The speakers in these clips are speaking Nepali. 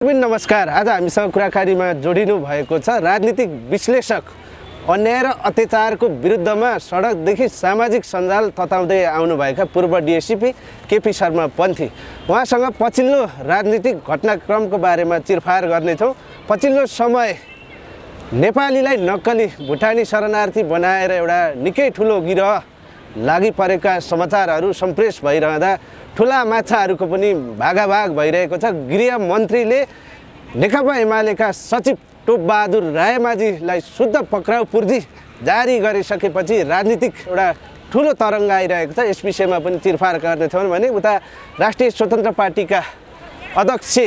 नमस्कार। आज हामीसँग कुराकानीमा जोडिनु भएको छ राजनीतिक विश्लेषक अन्याय र अत्याचारको विरुद्धमा सडकदेखि सामाजिक सञ्जाल तताउँदै आउनुभएका पूर्व डिएसपी केपी शर्मा पन्थी। उहाँसँग पछिल्लो राजनीतिक घटनाक्रमको बारेमा चिरफार गर्नेछौँ। पछिल्लो समय नेपालीलाई नक्कली भुटानी शरणार्थी बनाएर एउटा निकै ठुलो गिरह लागि परेका समाचारहरू सम्प्रेष भइरहँदा ठुला माछाहरूको पनि भागाभाग भइरहेको छ। गृह मन्त्रीले नेकपा एमालेका सचिव टोपबहादुर रायमाझीलाई शुद्ध पक्राउ पूर्जी जारी गरिसकेपछि राजनीतिक एउटा ठुलो तरङ्ग आइरहेको छ। यस विषयमा पनि चिरफार गर्नेछौँ भने उता राष्ट्रिय स्वतन्त्र पार्टीका अध्यक्ष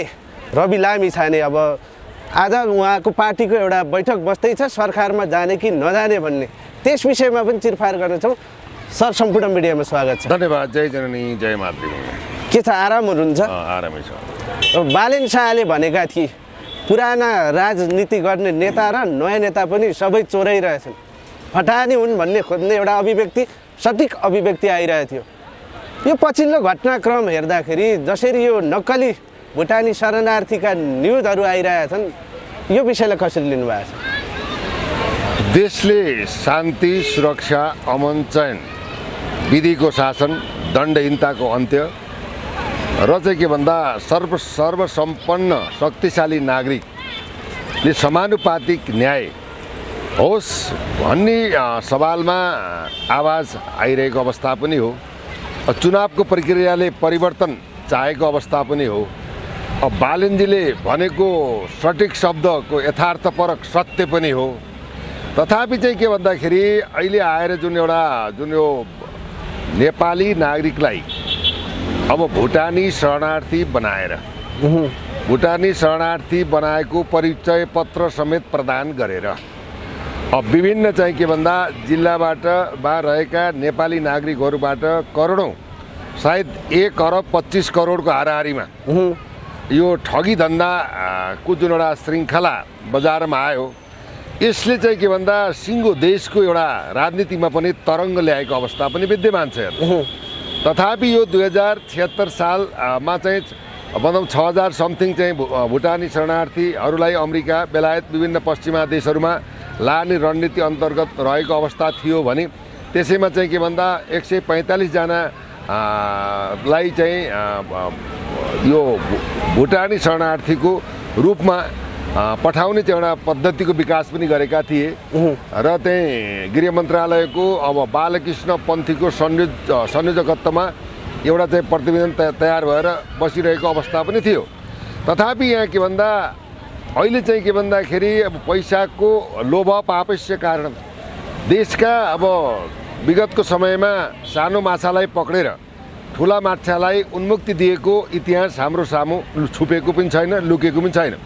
रवि लामिछाने अब आज उहाँको पार्टीको एउटा बैठक बस्दैछ, सरकारमा जाने कि नजाने भन्ने, त्यस विषयमा पनि चिरफार गर्नेछौँ। सर, सम्पूर्ण मिडियामा स्वागत छ। धन्यवाद। जय जननी जय मातृभूमि। के छ, आराम हुनुहुन्छ? आरामै छ। बालेन शाहले भनेका थिए पुराना राजनीति गर्ने नेता र नयाँ नेता पनि सबै चोरै रहेछन्, फटानी हुन् भन्ने खोज्ने एउटा अभिव्यक्ति, सठिक अभिव्यक्ति आइरहेको थियो। यो पछिल्लो घटनाक्रम हेर्दाखेरि जसरी यो नक्कली भुटानी शरणार्थीका न्युजहरू आइरहेका छन्, यो विषयलाई कसरी लिनुभएको छ? देशले शान्ति, सुरक्षा, अमन, चयन, विधिको शासन, दण्डहीनताको अन्त्य र चाहिँ के भन्दा सर्वसम्पन्न शक्तिशाली नागरिकले समानुपातिक न्याय होस् भन्ने सवालमा आवाज आइरहेको अवस्था पनि हो। चुनावको प्रक्रियाले परिवर्तन चाहेको अवस्था पनि हो। अब बालेनजीले भनेको सठिक शब्दको यथार्थपरक सत्य पनि हो। तथापि चाहिँ के भन्दाखेरि अहिले आएर जुन यो नेपाली नागरिकलाई अब भुटानी शरणार्थी बनाएको परिचय पत्र समेत प्रदान गरेर अब विभिन्न चाहिँ के भन्दा जिल्लाबाट रहेका नेपाली नागरिकहरूबाट करोडौँ, सायद 1 अरब 25 करोडको हाराहारीमा यो ठगी धन्दाको जुन एउटा श्रृङ्खला बजारमा आयो, यसले चाहिँ के भन्दा सिङ्गो देशको एउटा राजनीतिमा पनि तरङ्ग ल्याएको अवस्था पनि विद्यमान छ। तथापि यो 2076 सालमा चाहिँ भनौँ 6000 समथिङ चाहिँ भुटानी शरणार्थीहरूलाई अमेरिका, बेलायत, विभिन्न पश्चिमा देशहरूमा लाने रणनीति अन्तर्गत रहेको अवस्था थियो भने त्यसैमा चाहिँ के भन्दा 145 जनालाई चाहिँ यो भुटानी शरणार्थीको रूपमा पठाउने चाहिँ एउटा पद्धतिको विकास पनि गरेका थिए र त्यही गृह मन्त्रालयको अब बालकृष्ण पन्थीको संयोजकत्वमा एउटा चाहिँ प्रतिवेदन तयार भएर बसिरहेको अवस्था पनि थियो। तथापि यहाँ के भन्दा अहिले चाहिँ के भन्दाखेरि अब पैसाको लोभ पापस्य कारण देशका अब विगतको समयमा सानो माछालाई पक्रेर ठुला माछालाई उन्मुक्ति दिएको इतिहास हाम्रो सामु छुपेको पनि छैन, लुकेको पनि छैन।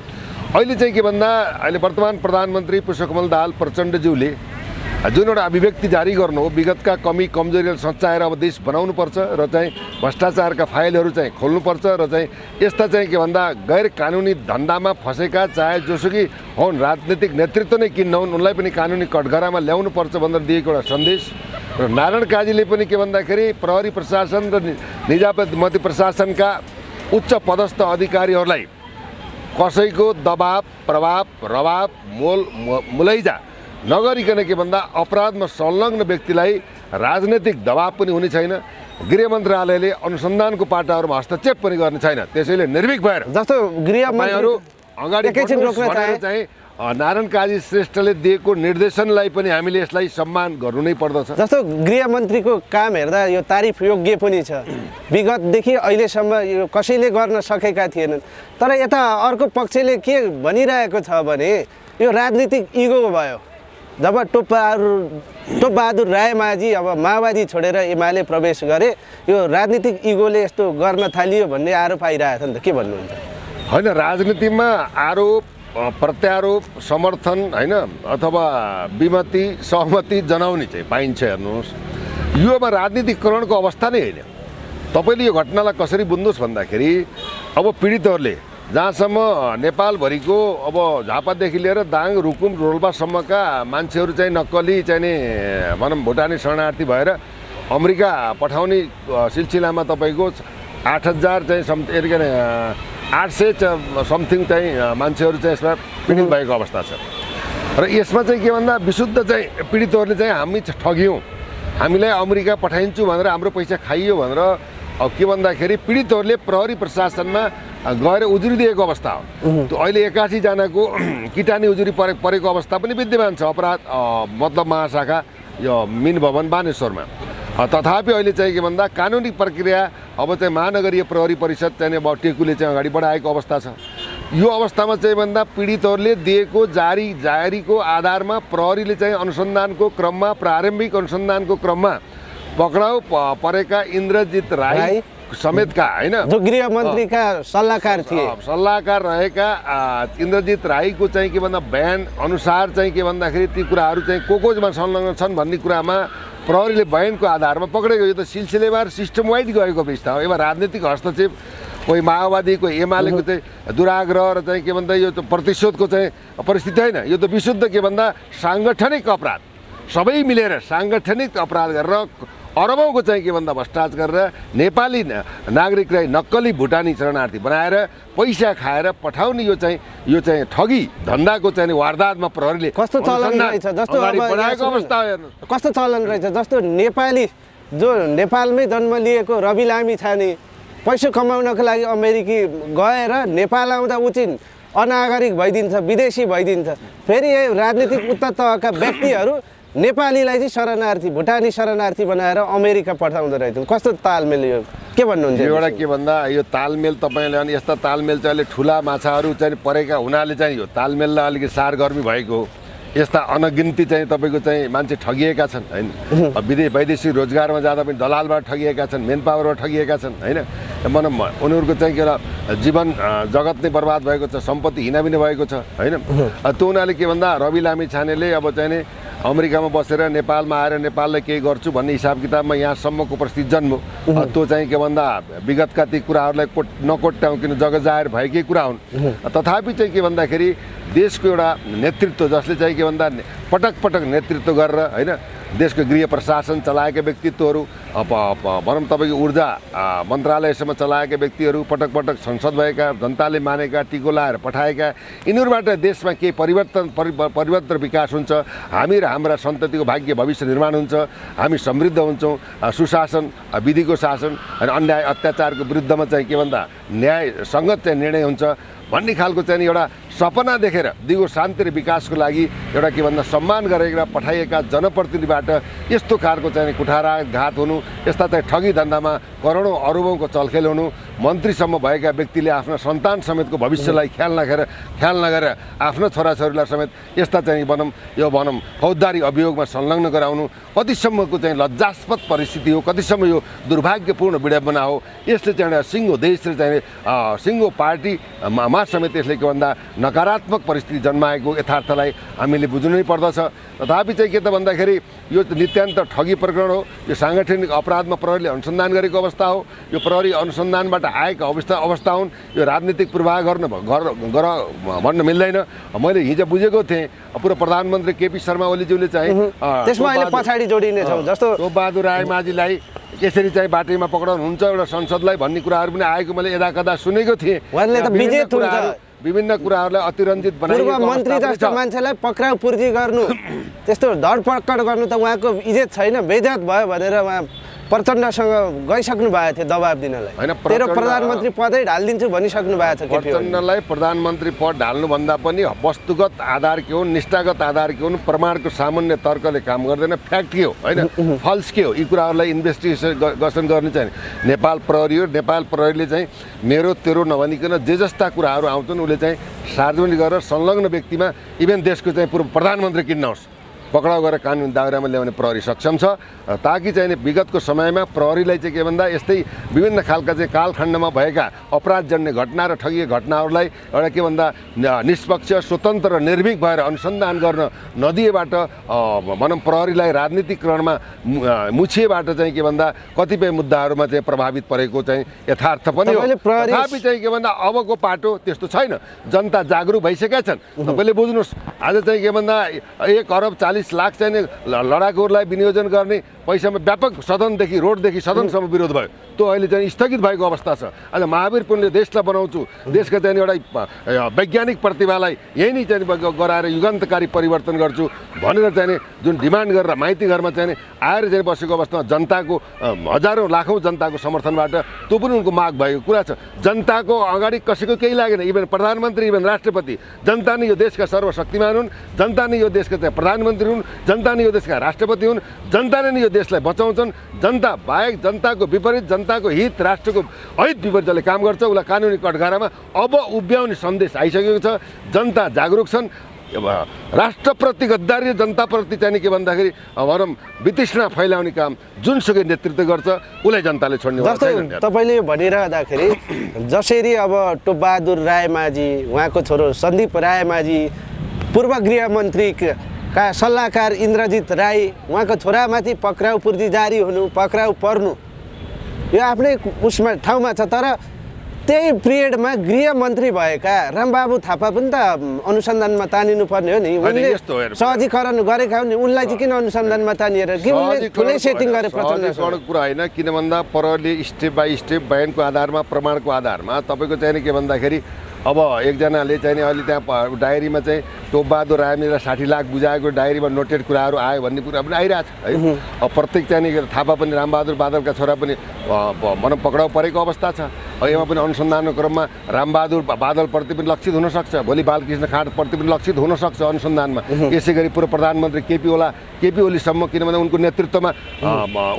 अहिले चाहिँ के भन्दा अहिले वर्तमान प्रधानमन्त्री पुष्पकमल दाहाल प्रचण्डज्यूले जुन एउटा अभिव्यक्ति जारी गर्नु हो, विगतका कमी कमजोरीलाई सच्याएर अब देश बनाउनुपर्छ र चाहिँ भ्रष्टाचारका फाइलहरू चाहिँ खोल्नुपर्छ र चाहिँ यस्ता चाहिँ के भन्दा गैर कानुनी धन्दामा फँसेका चाहे जोसुकै हुन्, राजनीतिक नेतृत्व नै किन नहुन्, उनलाई पनि कानुनी कठघरामा ल्याउनुपर्छ भनेर दिएको एउटा सन्देश। र नारायण काजीले पनि के भन्दाखेरि प्रहरी प्रशासन र निजामती प्रशासनका उच्च पदस्थ अधिकारीहरूलाई कसैको दबाब, प्रभाव, रवाब, मुलैजा नगरिकन के भन्दा अपराधमा संलग्न व्यक्तिलाई राजनैतिक दबाब पनि हुने छैन। गृह मन्त्रालयले अनुसन्धानको पाटाहरूमा हस्तक्षेप पनि गर्ने छैन। त्यसैले निर्भीक भएर जस्तो गृह मन्त्रीहरू अगाडि चाहिँ नारायण काजी श्रेष्ठले दिएको निर्देशनलाई पनि हामीले यसलाई सम्मान गर्नु नै पर्दछ। जस्तो गृह मन्त्रीको काम हेर्दा यो तारिफ योग्य पनि छ। विगतदेखि अहिलेसम्म यो कसैले गर्न सकेका थिएनन्। तर यता अर्को पक्षले के भनिरहेको छ भने यो राजनीतिक इगो भयो। जब टोपबहादुर रायमाझी अब माओवादी छोडेर एमाले प्रवेश गरे, यो राजनीतिक इगोले यस्तो गर्न थालियो भन्ने आरोप आइरहेको छ नि त, के भन्नुहुन्छ? होइन, राजनीतिमा आरोप प्रत्यारोप समर्थन होइन अथवा विमति सहमति जनाउने चाहिँ पाइन्छ। हेर्नुहोस्, योमा राजनीतिकरणको अवस्था नै होइन। तपाईँले यो घटनालाई कसरी बुझ्नुहोस् भन्दाखेरि अब पीडितहरूले जहाँसम्म नेपालभरिको अब झापादेखि लिएर दाङ, रुकुम, रोल्पासम्मका मान्छेहरू चाहिँ नक्कली चाहिँ नि भनौँ भुटानी शरणार्थी भएर अमेरिका पठाउने सिलसिलामा तपाईँको 8000 चाहिँ 800 समथिङ चाहिँ मान्छेहरू चाहिँ यसमा पीडित भएको अवस्था छ र यसमा चाहिँ के भन्दा विशुद्ध चाहिँ पीडितहरूले चाहिँ हामी ठग्यौँ, हामीलाई अमेरिका पठाइन्छु भनेर हाम्रो पैसा खाइयो भनेर अब के भन्दाखेरि पीडितहरूले प्रहरी प्रशासनमा गएर उजुरी दिएको अवस्था हो। त्यो अहिले 81 जनाको किटानी उजुरी परेको अवस्था पनि विद्यमान छ अपराध मतलब महाशाखा यो मिन भवन बानेश्वरमा। तथापि अहिले चाहिँ के भन्दा कानुनी प्रक्रिया अब चाहिँ महानगरीय प्रहरी परिषद चाहिँ अब टेकुले चाहिँ अगाडि बढाएको अवस्था छ। यो अवस्थामा चाहिँ भन्दा पीडितहरूले दिएको जारीको आधारमा प्रहरीले चाहिँ अनुसन्धानको क्रममा प्रारम्भिक अनुसन्धानको क्रममा पक्राउ परेका इन्द्रजित राई समेतका हैन जो गृह मन्त्रीका सल्लाहकार थिए, सल्लाहकार रहेका इन्द्रजित राईको चाहिँ के भन्दा बयान अनुसार चाहिँ के भन्दाखेरि ती कुराहरू चाहिँ कोकोजमा संलग्न छन् भन्ने कुरामा प्रहरीले बयानको आधारमा पक्रेको। यो त सिलसिलेवार सिस्टम वाइज गएको अवस्था हो। एउटा राजनीतिक हस्तक्षेप, कोही माओवादी कोही एमालेको चाहिँ दुराग्रह र चाहिँ के भन्दा यो त प्रतिशोधको चाहिँ परिस्थिति होइन। यो त विशुद्ध के भन्दा साङ्गठनिक अपराध, सबै मिलेर साङ्गठनिक अपराध गरेर अरबौँको चाहिँ के भन्दा भ्रष्टाचार गरेर नेपाली नागरिकलाई नक्कली भुटानी शरणार्थी बनाएर पैसा खाएर पठाउने यो चाहिँ ठगी धन्दाको चाहिँ वारदातमा प्रहरीले कस्तो चलन रहेछ, जस्तो बढाएको अवस्था हेर्नु कस्तो चलन रहेछ। जस्तो नेपाली जो नेपालमै जन्म लिएको रवि लामी छाने पैसा कमाउनको लागि अमेरिकी गएर नेपाल आउँदा उचिन अनागरिक भइदिन्छ, विदेशी भइदिन्छ। फेरि यो राजनीतिक उच्च तहका व्यक्तिहरू नेपालीलाई चाहिँ शरणार्थी भुटानी शरणार्थी बनाएर अमेरिका पठाउँदो रहेछन्। कस्तो तालमेल यो, के भन्नुहुन्छ? एउटा के भन्दा यो तालमेल तपाईँले अनि यस्ता तालमेल चाहिँ अहिले ठुला माछाहरू चाहिँ परेका हुनाले चाहिँ यो तालमेललाई अलिकति सारगर्मी भएको हो। यस्ता अनगिन्ती चाहिँ तपाईँको चाहिँ मान्छे ठगिएका छन् होइन। वैदेशिक रोजगारमा जाँदा पनि दलालबाट ठगिएका छन्, मेन पावरबाट ठगिएका छन् होइन। उनीहरूको चाहिँ के जीवन जगत नै बर्बाद भएको छ, सम्पत्ति हिनाबिना भएको छ होइन। त्यो हुनाले के भन्दा रवि लामी छानेले अब चाहिँ नि अमेरिकामा बसेर नेपालमा आएर नेपाललाई केही गर्छु भन्ने हिसाब किताबमा यहाँसम्मको परिस्थिति जन्मो। त्यो चाहिँ के भन्दा विगतका ती कुराहरूलाई नकोट्याउँ, किन जगजाहेर भएकै कुरा हुन्। तथापि चाहिँ के भन्दाखेरि देशको एउटा नेतृत्व जसले चाहिँ के भन्दा पटक पटक नेतृत्व गरेर होइन देशको गृह प्रशासन चलाएका व्यक्तित्वहरू भनौँ तपाईँको ऊर्जा मन्त्रालयसम्म चलाएका व्यक्तिहरू पटक पटक संसद भएका जनताले मानेका टिको लाएर पठाएका यिनीहरूबाट देशमा केही परिवर्तन विकास हुन्छ, हामी र हाम्रा सन्ततिको भाग्य भविष्य निर्माण हुन्छ, हामी समृद्ध हुन्छौँ, सुशासन विधिको शासन अनि अन्याय अत्याचारको विरुद्धमा चाहिँ के भन्दा न्यायसङ्गत चाहिँ निर्णय हुन्छ भन्ने खालको चाहिँ एउटा सपना देखेर दिगो शान्ति र विकासको लागि एउटा के भन्दा सम्मान गरेर पठाइएका जनप्रतिनिधिबाट यस्तो कारको चाहिँ कुठाराघात हुनु, यस्ता चाहिँ ठगी धन्दामा करोडौँ अरबौँको चलखेल हुनु, मन्त्रीसम्म भएका व्यक्तिले आफ्ना सन्तान समेतको भविष्यलाई ख्याल नगरेर आफ्नो छोराछोरीलाई समेत यस्ता चाहिँ भनौँ फौजदारी अभियोगमा संलग्न गराउनु कतिसम्मको चाहिँ लज्जास्पद परिस्थिति हो, कतिसम्म यो दुर्भाग्यपूर्ण विडम्बना हो। यसले चाहिँ एउटा सिङ्गो देश र चाहिँ सिङ्गो पार्टीमा समेत यसले के भन्दा नकारात्मक परिस्थिति जन्माएको यथार्थलाई हामीले बुझ्नु नै पर्दछ। तथापि चाहिँ के त भन्दाखेरि यो नित्यान्त ठगी प्रकरण हो। यो साङ्गठनिक अपराधमा प्रहरीले अनुसन्धान गरेको अवस्था हो। यो प्रहरी अनुसन्धानबाट आएका अवस्था हुन्। यो राजनीतिक पूर्वाह भन्न मिल्दैन। मैले हिजो बुझेको थिएँ पूर्व प्रधानमन्त्री केपी शर्मा ओलीज्यूले चाहिँ त्यसमा अहिले पछाडि जोडिने छौँ जस्तो बहादुर रायमाझीलाई यसरी चाहिँ बाटोमा पक्राउनु हुन्छ एउटा संसदलाई भन्ने कुराहरू पनि आएको मैले यदाकदा सुनेको थिएँ। विभिन्न कुराहरूलाई अतिरञ्जित बनाएको पूर्व मन्त्री जस्तो मान्छेलाई पक्राउ पूर्ति गर्नु त्यस्तो धरपकड गर्नु त उहाँको इज्जत छैन, बेइज्जत भयो भनेर उहाँ प्रचण्डसँग गइसक्नु भएको थियो दबाब दिनलाई। तेरो प्रधानमन्त्री पदै ढालिदिन्छु भनिसक्नु भएको छ। प्रचण्डलाई प्रधानमन्त्री पद ढाल्नुभन्दा पनि वस्तुगत आधार के हुन्, निष्ठागत आधार के हुन्, प्रमाणको सामान्य तर्कले काम गर्दैन, फ्याक्ट के हो होइन, फल्स के हो, यी कुराहरूलाई इन्भेस्टिगेसन गर्ने चाहिँ नेपाल प्रहरी हो। नेपाल प्रहरीले चाहिँ मेरो तेरो नभनिकन जे जस्ता कुराहरू आउँछन् उसले चाहिँ सार्वजनिक गरेर संलग्न व्यक्तिमा इभेन देशको चाहिँ पूर्व प्रधानमन्त्री किन्नुहोस् पक्राउ गरेर कानुन दायरामा ल्याउने प्रहरी सक्षम छ। ताकि चाहिँ विगतको समयमा प्रहरीलाई चाहिँ के भन्दा यस्तै विभिन्न खालका चाहिँ कालखण्डमा भएका अपराधजन्य घटना र ठगिए घटनाहरूलाई एउटा के भन्दा निष्पक्ष स्वतन्त्र र निर्भीक भएर अनुसन्धान गर्न नदिएबाट भनौँ प्रहरीलाई राजनीतिकरणमा मुछिएबाट चाहिँ के भन्दा कतिपय मुद्दाहरूमा चाहिँ प्रभावित परेको चाहिँ यथार्थ पनि हो। तथापि चाहिँ के भन्दा अबको पाटो त्यस्तो छैन, जनता जागरुक भइसकेका छन्। तपाईँले बुझ्नुहोस् आज चाहिँ के भन्दा 1 अरब 40 लाख चाहिँ लडाकुहरूलाई विनियोजन गर्ने पैसामा व्यापक सदनदेखि रोडदेखि सदनसम्म विरोध भयो त्यो अहिले चाहिँ स्थगित भएको अवस्था छ। आज महावीर पुनले देशलाई बनाउँछु, देशका चाहिँ एउटा वैज्ञानिक प्रतिभालाई यही नै चाहिँ गराएर युगान्तकारी परिवर्तन गर्छु भनेर चाहिँ जुन डिमान्ड गरेर माइती घरमा चाहिँ आएर चाहिँ बसेको अवस्थामा जनताको हजारौँ लाखौँ जनताको समर्थनबाट त्यो पनि उनको माग भएको कुरा छ। जनताको अगाडि कसैको केही लागेन, इभन प्रधानमन्त्री इभन राष्ट्रपति, जनता नै यो देशका सर्वशक्तिमान हुन्, जनता नै यो देशका चाहिँ प्रधानमन्त्री हुन्, जनता नै यो देशका राष्ट्रपति हुन्, जनताले नै यो देशलाई बचाउँछन्। जनता बाहेक जनताको विपरीत जनताको हित राष्ट्रको अहित विपरीतले काम गर्छ, उसलाई कानुनी कठघरामा अब उभ्याउने सन्देश आइसकेको छ। जनता जागरुक छन्। राष्ट्रप्रति गद्दारी जनताप्रति चाहिँ के भन्दाखेरि भनौँ वितृष्णा फैलाउने काम जुनसुकै नेतृत्व गर्छ उसलाई जनताले छोड्ने जस्तै तपाईँले भनिरहँदाखेरि जसरी अब टोपबहादुर रायमाझी, उहाँको छोरो सन्दीप रायमाझी, पूर्व गृहमन्त्रीका सल्लाहकार इन्द्रजित राई, उहाँको छोरामाथि पक्राउ पूर्ति जारी हुनु, पक्राउ पर्नु यो आफ्नै उसमा ठाउँमा छ। तर त्यही पिरियडमा गृहमन्त्री भएका रामबाबु थापा पनि त अनुसन्धानमा तानिनु पर्ने हो नि। उनले सहजीकरण गरेका हुन् नि, उनलाई चाहिँ किन अनुसन्धानमा तानिएर कि उनले ठुलै सेटिङ गरे? सहजीकरण कुरा होइन, किन भन्दा परले स्टेप बाई स्टेप बयानको आधारमा प्रमाणको आधारमा तपाईँको चाहिँ के भन्दाखेरि अब एकजनाले चाहिँ अहिले त्यहाँ डायरीमा चाहिँ टोपबहादुर रायमाझीलाई 60 लाख बुझाएको डायरीमा नोटेड कुराहरू आयो भन्ने कुरा पनि आइरहेको छ है। अब प्रत्येक चाहिँ थापा पनि रामबहादुर बादलका छोरा पनि भनौँ पक्राउ परेको अवस्था छ। यसमा पनि अनुसन्धानको क्रममा रामबहादुर बादलप्रति पनि लक्षित हुनसक्छ, भोलि बालकृष्ण खाँडप्रति पनि लक्षित हुनसक्छ अनुसन्धानमा। यसै गरी पूर्व प्रधानमन्त्री केपी ओलीसम्म, किनभने उनको नेतृत्वमा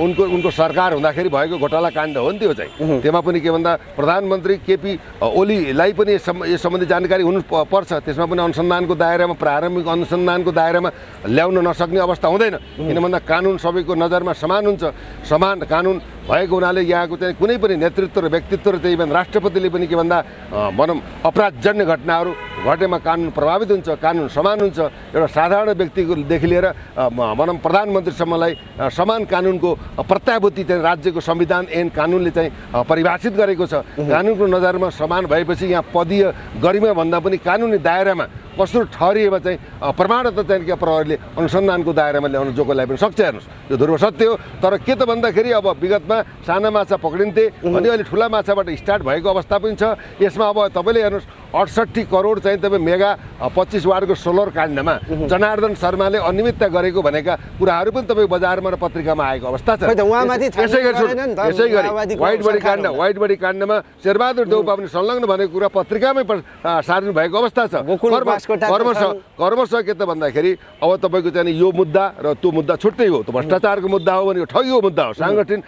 उनको सरकार हुँदाखेरि भएको घोटाला काण्ड हो नि त्यो चाहिँ। त्यसमा पनि के भन्दा प्रधानमन्त्री केपी ओलीलाई पनि यस सम्बन्धी जानकारी हुनु पर्छ। त्यसमा पनि अनुसन्धानको दायरामा, प्रारम्भिक अनुसन्धानको दायरामा ल्याउन नसक्ने अवस्था हुँदैन, किन भन्दा कानुन सबैको नजरमा समान हुन्छ। समान कानुन भएको हुनाले यहाँको चाहिँ कुनै पनि नेतृत्व र व्यक्तित्व र चाहिँ इभन राष्ट्रपतिले पनि के भन्दा भनौँ अपराधजन्य घटनाहरू घटेमा कानुन प्रभावित हुन्छ, कानुन समान हुन्छ। एउटा साधारण व्यक्तिदेखि लिएर भनौँ प्रधानमन्त्रीसम्मलाई समान कानुनको प्रत्याभूति चाहिँ राज्यको संविधान एन कानुनले चाहिँ परिभाषित गरेको छ। कानुनको नजरमा समान भएपछि यहाँ पदीय गरिमा भन्दा पनि कानुनी दायरामा कसो ठहरिएमा चाहिँ प्रमाणत चाहिँ के प्रहरीले अनुसन्धानको दायरामा ल्याउन जोको ल्याइ पनि सक्छ। हेर्नुहोस् यो ध्रुव सत्य हो। तर के त भन्दाखेरि अब विगतमा साना माछा पक्रिन्थे अनि अहिले ठुला माछाबाट स्टार्ट भएको अवस्था पनि छ। यसमा अब तपाईँले हेर्नुहोस् 68 करोड चाहिँ तपाईँ मेगा 25 वार्डको सोलर काण्डमा जनार्दन शर्माले अनियमितता गरेको भनेका कुराहरू पनि तपाईँ बजारमा र पत्रिकामा आएको अवस्था छ। यसै गरी व्हाइट बडी काण्डमा शेरबहादुर देउपा पनि संलग्न भनेको कुरा पत्रिकामै सार्नु भएको अवस्था छ। कर्मश के त भन्दाखेरि अब तपाईँको चाहिँ यो मुद्दा र त्यो मुद्दा छुट्टै हो। त्यो भ्रष्टाचारको मुद्दा हो भने यो ठगीको मुद्दा हो, साङ्गठन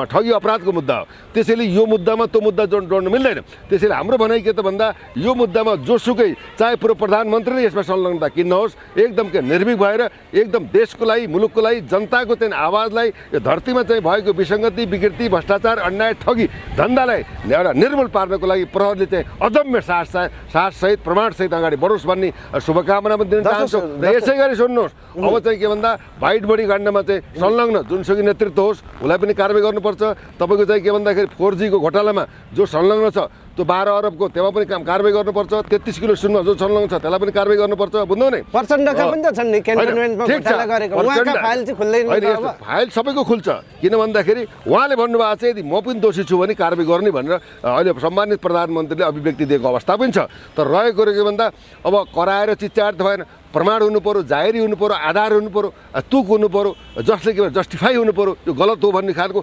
ठगी अपराधको मुद्दा हो। त्यसैले यो मुद्दामा त्यो मुद्दा जोड्नु मिल्दैन। त्यसैले हाम्रो भनाइ के त भन्दा यो मुद्दामा जोसुकै चाहे पूर्व प्रधानमन्त्रीले यसमा संलग्नता किन्नुहोस्, एकदम के निर्भीक भएर एकदम देशको लागि, मुलुकको लागि, जनताको चाहिँ आवाजलाई, यो धरतीमा चाहिँ भएको विसङ्गति, विकृति, भ्रष्टाचार, अन्याय, ठगी धन्दालाई एउटा निर्मूल पार्नको लागि प्रहरीले चाहिँ अदम्य साहससहित प्रमाणसहित अगाडि बढोस् भन्ने शुभकामना पनि दिन चाहन्छु। र यसै गरी सुन्नुहोस्, अब चाहिँ के भन्दा व्हाइट बडी काण्डमा चाहिँ संलग्न जुनसुकै नेतृत्व होस् उसलाई पनि कारवाही गर्नुपर्छ। तपाईँको चाहिँ के भन्दाखेरि 4G को घोटालामा जो संलग्न छ त्यो 12 अरबको त्यसमा पनि कारवाही गर्नुपर्छ। 33 किलो सुनमा जो संलग्न छ त्यसलाई पनि कारवाही गर्नुपर्छ। बुझ्नु नै प्रचण्डका पनि त छन् नि क्यान्टोनमेन्टमा घोटाला गरेको, उहाँका फाइल चाहिँ खुल्दैन नि अब। फाइल सबैको खुल्छ, किन भन्दाखेरि उहाँले भन्नुभएको छ यदि म पनि दोषी छु भने कारवाही गर्ने भनेर अहिले सम्मानित प्रधानमन्त्रीले अभिव्यक्ति दिएको अवस्था पनि छ। तर रहेको के भन्दा अब कराएर चिच्याएर त भएन, प्रमाण हुनु पर्यो, जाहेरी हुनु पर्यो, आधार हुनु पर्यो, तुक हुनु पर्यो, जसले के जस्टिफाई हुनु पर्यो। यो गलत हो भन्ने खालको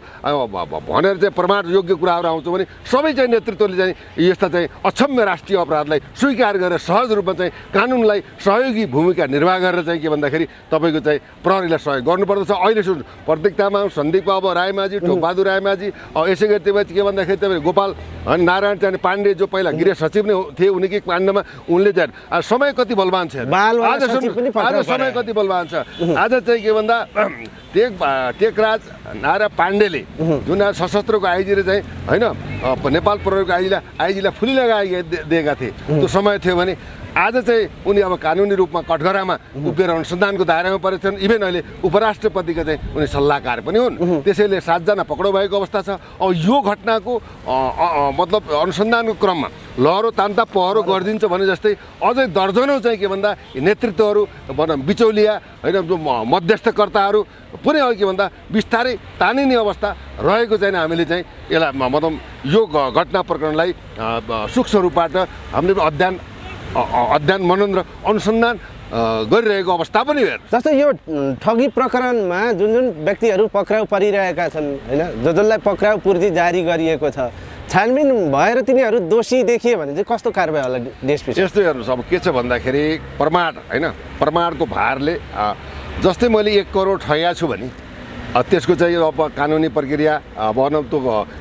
भनेर चाहिँ प्रमाण योग्य कुराहरू आउँछ भने सबै चाहिँ नेतृत्वले चाहिँ यस्ता चाहिँ अक्षम्य राष्ट्रिय अपराधलाई स्वीकार गरेर सहज रूपमा चाहिँ कानुनलाई सहयोगी भूमिका निर्वाह गरेर चाहिँ के भन्दाखेरि तपाईँको चाहिँ प्रहरीलाई सहयोग गर्नुपर्दछ। अहिले सुन प्रत्येक तामाङ, सन्दीप अब रायमाझी, टोपबहादुर रायमाझी, यसै गरी त्यो के भन्दाखेरि तपाईँ गोपाल नारायण चाहिँ पाण्डे जो पहिला गृह सचिव नै थिए उनीकै काण्डमा उनले चाहिँ समय कति बलवान छ। आज समय कति बलवान छ। आज चाहिँ के भन्दा टेकराज नारा पाण्डेले जुन सशस्त्रको आइजीले चाहिँ होइन नेपाल प्रहरीको आइजीलाई फुली लगाइदिएका थिए, त्यो समय थियो भने आज चाहिँ उनी अब कानुनी रूपमा कठघरामा उभिएर अनुसन्धानको दायरामा परेछन्। इभेन अहिले उपराष्ट्रपतिका चाहिँ उनी सल्लाहकार पनि हुन्। त्यसैले 7 जना पक्राउ भएको अवस्था छ। अब यो घटनाको मतलब अनुसन्धानको क्रममा लहरो तान्ता पहरो गरिदिन्छ भने जस्तै अझै दर्जनौँ चाहिँ के भन्दा नेतृत्वहरू भनौँ बिचौलिया होइन जो मध्यस्थकर्ताहरू पुरै के भन्दा बिस्तारै तानिने अवस्था रहेको चाहिँ हामीले चाहिँ यसलाई मतलब यो घटना प्रकरणलाई सूक्ष्म रूपबाट हामीले अध्ययन मनन र अनुसन्धान गरिरहेको अवस्था पनि हेर्नु। जस्तो यो ठगी प्रकरणमा जुन जुन व्यक्तिहरू पक्राउ परिरहेका छन् होइन जसलाई पक्राउ पूर्ति जारी गरिएको छ छानबिन भएर तिनीहरू दोषी देखियो भने चाहिँ कस्तो कारबाही होला डिएसपी? यस्तो हेर्नुहोस् अब के छ भन्दाखेरि प्रमाण होइन प्रमाणको भारले जस्तै मैले 1 करोड ठगेको छु भने त्यसको चाहिँ अब कानुनी प्रक्रिया भनौँ त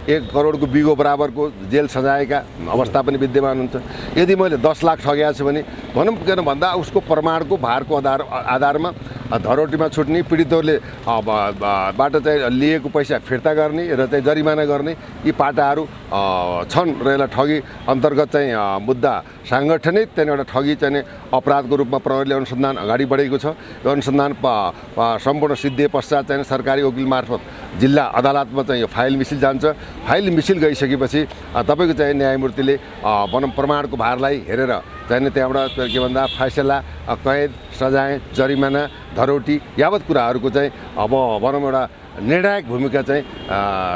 1 करोडको बिगो बराबरको जेल सजायका अवस्था पनि विद्यमान हुन्छ। यदि मैले 10 लाख ठगेको छु भने भनौँ किन भन्दा उसको प्रमाणको भारको आधारमा धरोटीमा छुट्ने पीडितहरूले बाट चाहिँ लिएको पैसा फिर्ता गर्ने र चाहिँ जरिमाना गर्ने यी पाटाहरू छन् र यसलाई ठगी अन्तर्गत चाहिँ मुद्दा साङ्गठनिक त्यहाँदेखि एउटा ठगी चाहिँ अपराधको रूपमा प्रहरीले अनुसन्धान अगाडि बढेको छ। यो अनुसन्धान सम्पूर्ण सिद्धिए पश्चात चाहिँ सरकारी वकिल मार्फत जिल्ला अदालतमा चाहिँ यो फाइल मिसिल जान्छ। फाइल मिसिल गइसकेपछि तपाईँको चाहिँ न्यायमूर्तिले भनौँ प्रमाणको भारलाई हेरेर चाहिँ त्यहाँबाट के भन्दा फैसला कैद सजाय जरिमाना धरोटी यावत कुराहरूको चाहिँ अब भनौँ एउटा निर्णायक भूमिका चाहिँ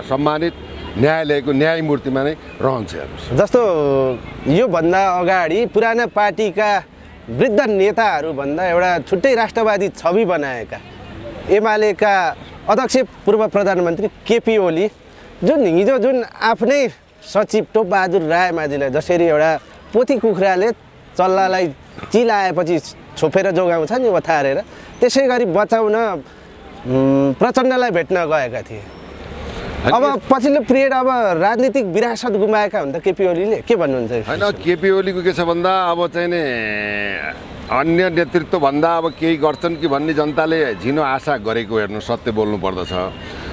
सम्मानित न्यायालयको न्यायमूर्तिमा नै रहन्छ। जस्तो योभन्दा अगाडि पुराना पार्टीका वृद्ध नेताहरूभन्दा एउटा छुट्टै राष्ट्रवादी छवि बनाएका एमालेका अध्यक्ष पूर्व प्रधानमन्त्री केपी ओली जुन आफ्नै सचिव टोपबहादुर रायमाझीलाई जसरी एउटा पोथी कुखुराले चल्लालाई चिलाएपछि छोपेर जोगाउँछ नि ओथारेर त्यसै गरी बचाउन प्रचण्डलाई भेट्न गएका थिए। अब पछिल्लो पिरियड अब राजनीतिक विरासत गुमाएका हुन् त केपी ओलीले के भन्नुहुन्छ? होइन केपी ओलीको के छ भन्दा अब चाहिँ नि अन्य नेतृत्वभन्दा अब केही गर्छन् कि भन्ने जनताले झिनो आशा गरेको हेर्नु सत्य बोल्नु पर्दछ।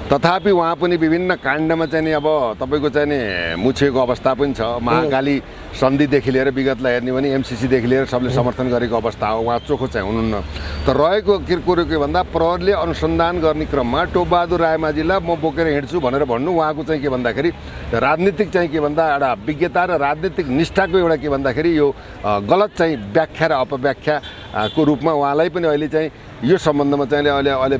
तथापि उहाँ पनि विभिन्न काण्डमा चाहिँ नि अब तपाईँको चाहिँ नि मुछिएको अवस्था पनि छ। महाकाली सन्धिदेखि लिएर विगतलाई हेर्ने भने एमसिसीदेखि लिएर सबले समर्थन गरेको अवस्था हो। उहाँ चोखो चाहिँ हुनुहुन्न। तर रहेको कुरो के भन्दा प्रहरीले अनुसन्धान गर्ने क्रममा टोपबहादुर रायमाझीलाई म बोकेर हिँड्छु भनेर भन्नु उहाँको चाहिँ के भन्दाखेरि राजनीतिक चाहिँ के भन्दा एउटा विज्ञता र राजनीतिक निष्ठाको एउटा के भन्दाखेरि यो गलत चाहिँ व्याख्या र अपव्याख्याको रूपमा उहाँलाई पनि अहिले चाहिँ यो सम्बन्धमा चाहिँ अहिले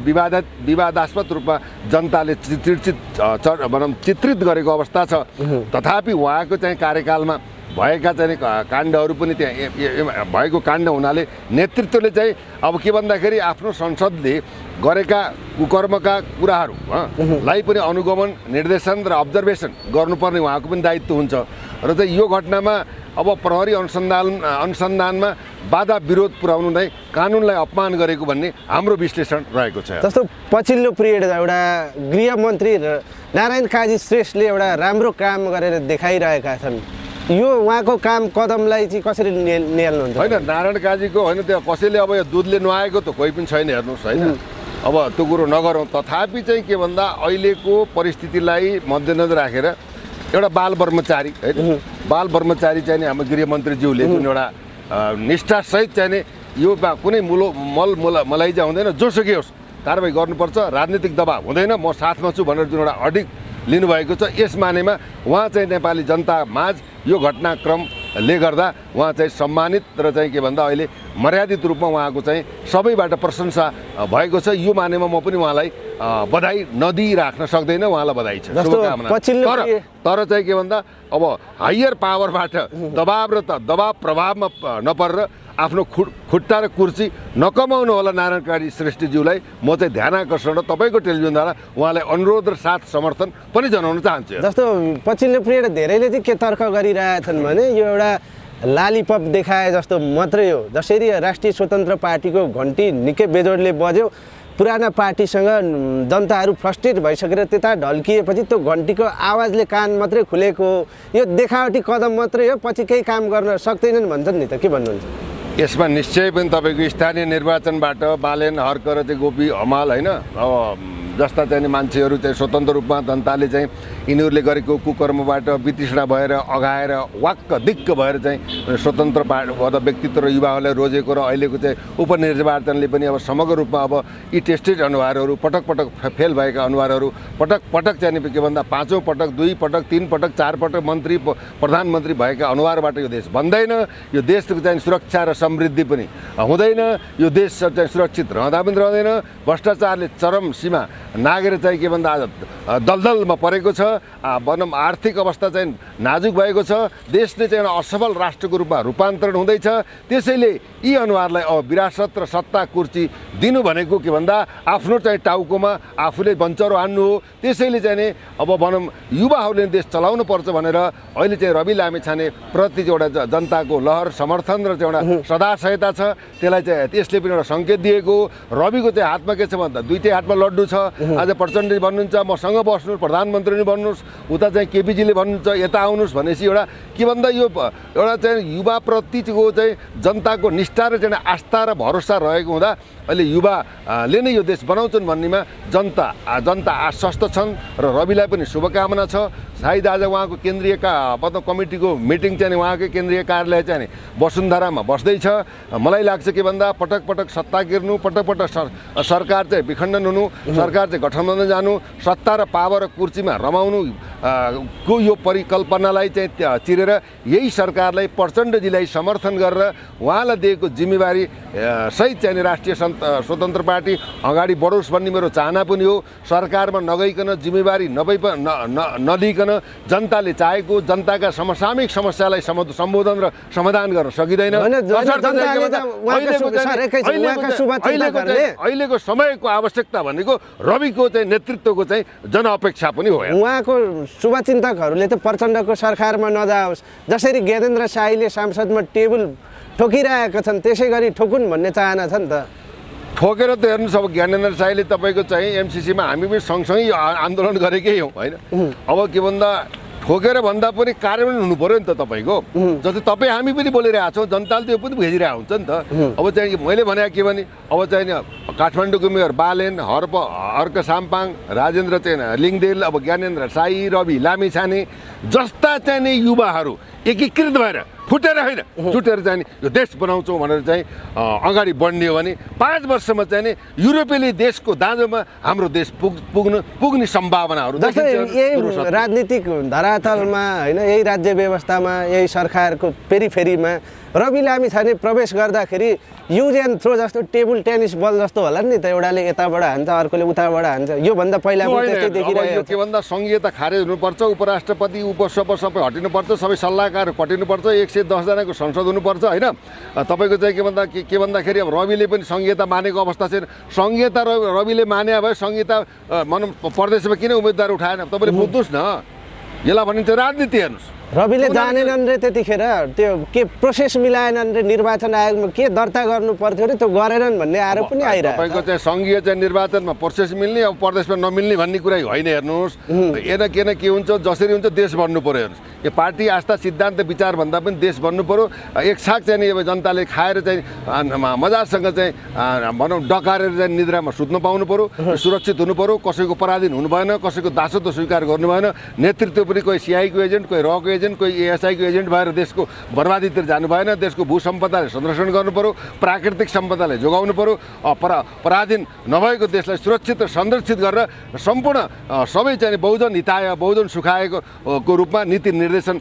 विवादास्पद रूपमा जनताले चित्रित गरेको अवस्था छ। तथापि उहाँको चाहिँ कार्यकालमा भएका चाहिँ काण्डहरू पनि त्यहाँ भएको काण्ड हुनाले नेतृत्वले चाहिँ अब के भन्दाखेरि आफ्नो संसदले गरेका कुकर्मका कुराहरूलाई पनि अनुगमन निर्देशन र अब्जर्भेसन गर्नुपर्ने उहाँको पनि दायित्व हुन्छ। र चाहिँ यो घटनामा अब प्रहरी अनुसन्धानमा बाधा विरोध पुर्याउनु नै कानुनलाई अपमान गरेको भन्ने हाम्रो विश्लेषण रहेको छ। जस्तो पछिल्लो पिरियड एउटा गृहमन्त्री नारायण काजी श्रेष्ठले एउटा राम्रो काम गरेर देखाइरहेका छन्। यो उहाँको काम कदमलाई चाहिँ कसरी निहाल्नुहुन्छ? होइन नारायण काजीको होइन त्यो कसैले अब यो दुधले नुहाएको त कोही पनि छैन हेर्नुहोस् होइन। अब त्यो कुरो नगरौँ। तथापि चाहिँ के भन्दा अहिलेको परिस्थितिलाई मध्यनजर राखेर एउटा बाल ब्रह्मचारी होइन बाल ब्रह्मचारी चाहिँ नि हाम्रो गृहमन्त्रीज्यूले जुन एउटा निष्ठासहित चाहिँ नि यो कुनै मलाइजा हुँदैन जोसुकै होस् कारबाही गर्नुपर्छ राजनीतिक दबाब हुँदैन म साथमा छु भनेर जुन एउटा अडिग लिनुभएको छ यस मानेमा उहाँ चाहिँ नेपाली जनता माझ यो घटनाक्रमले गर्दा उहाँ चाहिँ सम्मानित र चाहिँ के भन्दा अहिले मर्यादित रूपमा उहाँको चाहिँ सबैबाट प्रशंसा भएको छ। यो मानेमा म पनि उहाँलाई बधाई नदिइराख्न सक्दैन। उहाँलाई बधाई छ शुभकामना। तर चाहिँ के भन्दा अब हायर पावरबाट दबाब प्रभावमा नपरेर आफ्नो खुट्टा र कुर्सी नकमाउनु होला नारायण काजी श्रेष्ठज्यूलाई म चाहिँ ध्यान आकर्षण र तपाईँको टेलिभिजनद्वारा उहाँलाई अनुरोध र साथ समर्थन पनि जनाउन चाहन्छु। जस्तो पछिल्लो पिरियड धेरैले चाहिँ के तर्क गरिरहेछन् भने यो एउटा लालीपप देखाए जस्तो मात्रै हो। जसरी राष्ट्रिय स्वतन्त्र पार्टीको घन्टी निकै बेजोडले बज्यो पुराना पार्टीसँग जनताहरू फ्रस्ट्रेट भइसकेर त्यता ढल्किएपछि त्यो घन्टीको आवाजले कान मात्रै खुलेको यो देखावटी कदम मात्रै हो पछि केही काम गर्न सक्दैनन् भन्छन् नि त के भन्नुहुन्छ? यसमा निश्चय पनि तपाईँको स्थानीय निर्वाचनबाट बालेन हर्क र चाहिँ गोपी हमाल होइन अब जस्ता चाहिँ मान्छेहरू चाहिँ स्वतन्त्र रूपमा जनताले चाहिँ यिनीहरूले गरेको कुकर्मबाट वितृष्णा भएर अघाएर वाक्क दिक्क भएर चाहिँ स्वतन्त्र व्यक्तित्व र युवाहरूलाई रोजेको र अहिलेको चाहिँ उपनिर्वाचनले पनि अब समग्र रूपमा अब यी टेस्टेड अनुहारहरू पटक पटक फेल भएका अनुहारहरू पटक पटक चाहिँ के भन्दा 5औं पटक 2 पटक 3 पटक 4 पटक मन्त्री प्रधानमन्त्री भएका अनुहारबाट यो देश बन्दैन। यो देशको चाहिँ सुरक्षा र समृद्धि पनि हुँदैन। यो देश चाहिँ सुरक्षित रहँदा पनि रहँदैन। भ्रष्टाचारले चरम सीमा नागेर चाहिँ के भन्दा आज दलदलमा परेको छ। भनौँ आर्थिक अवस्था चाहिँ नाजुक भएको छ। देशले चाहिँ एउटा असफल राष्ट्रको रूपमा रूपान्तरण हुँदैछ। त्यसैले यी अनुहारलाई अब विरासत र सत्ता कुर्सी दिनु भनेको के भन्दा आफ्नो चाहिँ टाउकोमा आफूले बन्चरो हान्नु हो। त्यसैले चाहिँ नि अब भनौँ युवाहरूले देश चलाउनु पर्छ भनेर अहिले चाहिँ रवि लामिछाने प्रति एउटा जनताको लहर समर्थन र चाहिँ एउटा सदासहायता छ। त्यसलाई चाहिँ त्यसले पनि एउटा सङ्केत दिएको। रविको चाहिँ हातमा के छ भन्दा दुईटै हातमा लड्डु छ। आज प्रचण्डले भन्नुहुन्छ मसँग बस्नुहोस्, प्रधानमन्त्री नि भन्नुहोस्, उता चाहिँ केपीजीले भन्नुहुन्छ यता आउनुहोस् भनेपछि एउटा के भन्दा यो एउटा चाहिँ युवाप्रतिको चाहिँ जनताको निष्ठा र चाहिँ आस्था र भरोसा रहेको हुँदा अहिले युवाले नै यो देश बनाउँछन् भन्नेमा जनता आश्वस्त छन् र रविलाई पनि शुभकामना छ। सायद आज उहाँको केन्द्रीय कमिटीको मिटिङ चाहिँ उहाँकै केन्द्रीय कार्यालय चाहिँ वसुन्धरामा बस्दैछ। मलाई लाग्छ के भन्दा पटक पटक सत्ता गिर्नु, पटक पटक सरकार चाहिँ विखण्डन हुनु, सरकार चाहिँ गठबन्धन जानु, सत्ता र पावर र कुर्सीमा रमाउनु को यो परिकल्पनालाई चाहिँ चिरेर यही सरकारलाई प्रचण्डजीलाई समर्थन गरेर उहाँलाई दिएको जिम्मेवारी सहित चाहिँ राष्ट्रिय स्वतन्त्र पार्टी अगाडि बढोस् भन्ने मेरो चाहना पनि हो। सरकारमा नगइकन जिम्मेवारी नलिकन जनताले चाहेको जनताका समसामयिक समस्यालाई सम्बोधन र समाधान गर्न सकिँदैन। अहिलेको समयको आवश्यकता भनेको रविको चाहिँ नेतृत्वको चाहिँ जनअपेक्षा पनि हो। उहाँको शुभचिन्तकहरूले त प्रचण्डको सरकारमा नजाओस्, जसरी ज्ञानेन्द्र शाहीले संसदमा टेबल ठोकिरहेका छन् त्यसै गरी ठोकुन् भन्ने चाहना छ नि त। ठोकेर त हेर्नुहोस् अब ज्ञानेन्द्र शाहीले तपाईँको चाहिँ एमसिसीमा हामी पनि सँगसँगै आन्दोलन गरेकै हौँ होइन। अब के भन्दा ठोकेर भन्दा पनि कार्यान्वयन हुनु पऱ्यो नि त तपाईँको। जस्तै तपाईँ हामी पनि बोलिरहेको छौँ, जनताले त्यो पनि भेजिरहेको हुन्छ नि त। अब चाहिँ मैले भने के भने अब चाहिँ काठमाडौँको मेयर बालेन, हर्क साम्पाङ, राजेन्द्र चाहिँ लिङदेल, अब ज्ञानेन्द्र शाही, रवि लामिछाने जस्ता चाहिँ नि युवाहरू एकीकृत भएर फुटेर होइन जुटेर चाहिँ यो देश बनाउँछौँ भनेर चाहिँ अगाडि बढ्ने हो भने 5 वर्षमा चाहिँ नि युरोपेली देशको दाँजोमा हाम्रो देश पुग्ने सम्भावनाहरू यही राजनीतिक धरातलमा होइन, यही राज्य व्यवस्थामा, यही सरकारको पेरिफेरीमा रवि लामिछाने प्रवेश गर्दाखेरि युज एन्ड थ्रो जस्तो टेबल टेनिस बल जस्तो होला नि त। एउटाले यताबाट हान्छ, अर्कोले उताबाट हान्छ। योभन्दा पहिला के भन्दा सङ्घीयता खारेज हुनुपर्छ, उपराष्ट्रपति उपसभ सबै हटिनुपर्छ, सबै सल्लाहकार हटिनुपर्छ, 110 जनाको संसद हुनुपर्छ होइन। तपाईँको चाहिँ के भन्दाखेरि अब रविले पनि सङ्घीयता मानेको अवस्था छैन। सङ्घीयता रविले माने भए सङ्घीयता भनौँ प्रदेशमा किन उम्मेदवार उठाएन तपाईँले बुझ्नुहोस् न। यसलाई भनिन्छ राजनीति। हेर्नुहोस् रविले जानेनन् रे त्यतिखेर त्यो के प्रोसेस मिलाएनन् रे, निर्वाचन आयोगमा के दर्ता गर्नु पर्थ्यो रे त्यो गरेनन् भन्ने आरोप पनि आइरहेको छ। तपाईँको चाहिँ सङ्घीय चाहिँ निर्वाचनमा प्रोसेस मिल्ने अब प्रदेशमा नमिल्ने भन्ने कुरा होइन। हेर्नुहोस् एन के हुन्छ, जसरी हुन्छ देश बन्नु पऱ्यो। हेर्नुहोस् यो पार्टी आस्था सिद्धान्त विचार भन्दा पनि देश बन्नु पऱ्यो। एक छाक चाहिँ अब जनताले खाएर चाहिँ मजासँग चाहिँ भनौँ डकारेर चाहिँ निद्रामा सुत्नु पाउनु पऱ्यो, सुरक्षित हुनु पऱ्यो, कसैको पराधीन हुनु भएन, कसैको दासत्व स्वीकार गर्नु भएन। नेतृत्व पनि कोही सिआईको एजेन्ट, कोही रको एजेन्ट, कोही एएसआईको एजेन्ट भएर देशको बर्बादीतिर जानु भएन। देशको भू सम्पदालाई संरक्षण गर्नु पऱ्यो, प्राकृतिक सम्पदालाई जोगाउनु पऱ्यो, पराधीन नभएको देशलाई सुरक्षित र संरक्षित गरेर सम्पूर्ण सबै चाहिँ बहुजन हिताय बहुजन सुखायको रूपमा नीति निर्देशन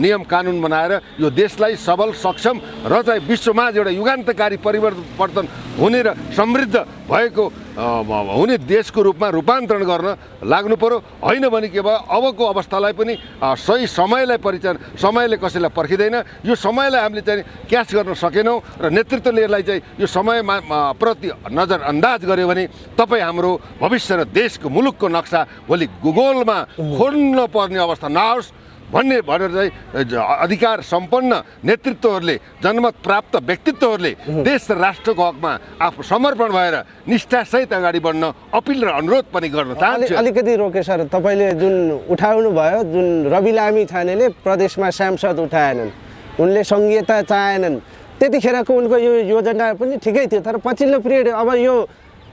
नियम कानुन बनाएर यो देशलाई सबल सक्षम र चाहिँ विश्वमा एउटा युगान्तकारी परिवर्तन हुने र समृद्ध भएको हुने देशको रूपमा रूपान्तरण गर्न लाग्नु पर्यो। होइन भने के भयो अबको अवस्थालाई पनि सही समयले कसैलाई पर्खिँदैन। यो समयलाई हामीले चाहिँ क्याच गर्न सकेनौँ र नेतृत्वले यसलाई चाहिँ यो समयमा प्रति नजरअन्दाज गर्यो भने तपाईँ हाम्रो भविष्य र देशको मुलुकको नक्सा भोलि भूगोलमा खोल्न पर्ने अवस्था नआओस् भनेर चाहिँ अधिकार सम्पन्न नेतृत्वहरूले, जनमत प्राप्त व्यक्तित्वहरूले देश र राष्ट्रको हकमा आफू समर्पण भएर निष्ठासहित अगाडि बढ्न अपिल र अनुरोध पनि गर्न चाहन्छु। अलिकति रोके सर, तपाईँले जुन उठाउनु भयो, जुन रवि लामिछानेले प्रदेशमा सांसद उठाएनन्, उनले सङ्घीयता चाहेनन्, त्यतिखेरको उनको यो योजना पनि ठिकै थियो। तर पछिल्लो पिरियड अब यो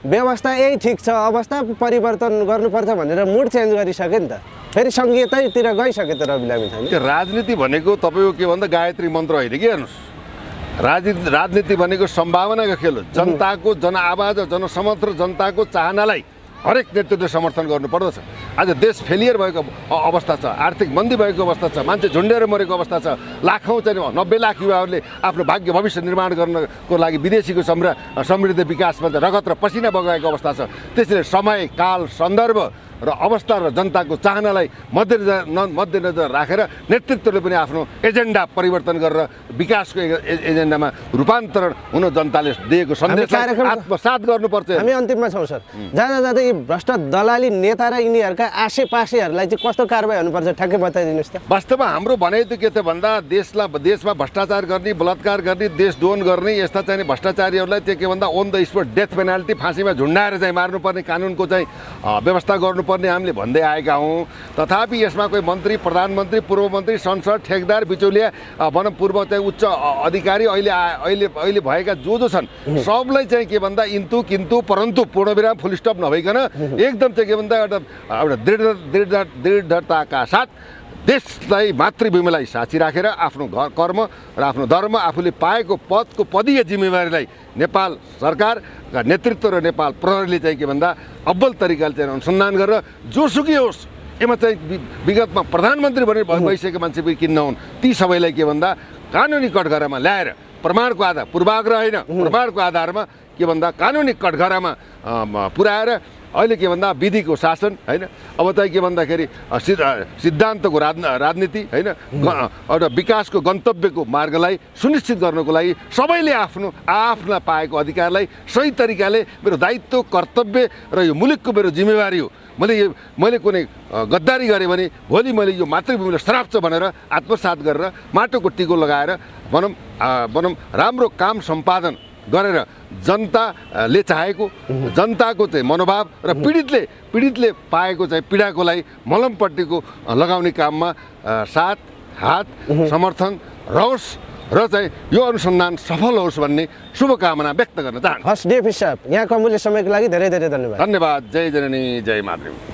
व्यवस्था यही ठिक छ, अवस्था परिवर्तन गर्नुपर्छ भनेर मुड चेन्ज गरिसक्यो नि त। फेरि सङ्घीयतातिर गइसके त रवि लामिछाने। त्यो राजनीति भनेको तपाईँको के भन्दा गायत्री मन्त्र होइन कि हेर्नुहोस्, राजनीति भनेको सम्भावनाको खेल हो। जनताको जनआवाज जनसमर्थ जनताको चाहनालाई हरेक नेतृत्वले समर्थन गर्नुपर्दछ। आज देश फेलियर भएको अवस्था छ, आर्थिक मन्दी भएको अवस्था छ, मान्छे झुन्डेर मरेको अवस्था छ, लाखौँ चाहिँ 90 लाख युवाहरूले आफ्नो भाग्य भविष्य निर्माण गर्नको लागि विदेशीको समृद्ध विकासमा रगत र पसिना बगाएको अवस्था छ। त्यसैले समय काल सन्दर्भ र अवस्था र जनताको चाहनालाई मध्यनजर राखेर नेतृत्वले पनि आफ्नो एजेन्डा परिवर्तन गरेर विकासको एजेन्डामा रूपान्तरण हुन जनताले दिएको सन्देशलाई आत्मसात गर्नुपर्छ। हामी अन्तिममा छौँ सर। जाँदा जाँदै यी भ्रष्ट दलाली नेता र यिनीहरूका आसेपासेहरूलाई चाहिँ कस्तो कारबाही हुनुपर्छ ठ्याक्कै बताइदिनुहोस् त। वास्तवमा हाम्रो भनाइ त के त भन्दा देशमा भ्रष्टाचार गर्ने, बलात्कार गर्ने, देशद्रोह गर्ने यस्ता चाहिँ भ्रष्टाचारीहरूलाई त्यो के भन्दा on the spot death penalty फाँसीमा झुन्डाएर चाहिँ मार्नुपर्ने कानुनको चाहिँ व्यवस्था गर्नुपर्ने हामीले भन्दै आएका हौँ। तथापि यसमा कोही मन्त्री, प्रधानमन्त्री, पूर्व मन्त्री, संसद, ठेकदार, बिचौलिया, भनौँ पूर्व चाहिँ उच्च अधिकारी अहिले भएका जो छन् सबलाई चाहिँ के भन्दा इन्तु किन्तु परन्तु पूर्णविराम फुल स्टप नभइकन एकदम चाहिँ के भन्दा एउटा दृढताका साथ देशलाई मातृभूमिलाई साक्षी राखेर आफ्नो कर्म र आफ्नो धर्म आफूले पाएको पदको पदीय जिम्मेवारीलाई नेपाल सरकारका नेतृत्व र नेपाल प्रहरीले चाहिँ के भन्दा अब्बल तरिकाले चाहिँ अनुसन्धान गरेर जोसुकै होस्, यसमा चाहिँ विगतमा प्रधानमन्त्री भनेर भइसकेको मान्छे पनि किन नहुन्, ती सबैलाई के भन्दा कानुनी कठघरामा ल्याएर प्रमाणको आधार पूर्वाग्रह होइन प्रमाणको आधारमा के भन्दा कानुनी कठघरामा पुर्याएर अहिले के भन्दा विधिको शासन होइन, अब चाहिँ के भन्दाखेरि सिद्धान्तको राजनीति होइन, एउटा विकासको गन्तव्यको मार्गलाई सुनिश्चित गर्नको लागि सबैले आफ्ना पाएको अधिकारलाई सही तरिकाले मेरो दायित्व कर्तव्य र यो मुलुकको मेरो जिम्मेवारी हो, मैले कुनै गद्दारी गरेँ भने भोलि मैले यो मातृभूमिलाई श्राप छ भनेर आत्मसात गरेर माटोको टिको लगाएर भनौँ राम्रो काम सम्पादन गरेर जनताले चाहेको जनताको चाहिँ मनोभाव र पीडितले पाएको चाहिँ पीडाको लागि मलमपट्टिको लगाउने काममा साथ हात समर्थन रहोस् र चाहिँ यो अनुसन्धान सफल होस् भन्ने शुभकामना व्यक्त गर्न चाहन्छु। हस् डिएफपी साहब, यहाँको अमूल्य समयको लागि धेरै धेरै धन्यवाद। धन्यवाद। जय जननी जय मातृभूमि।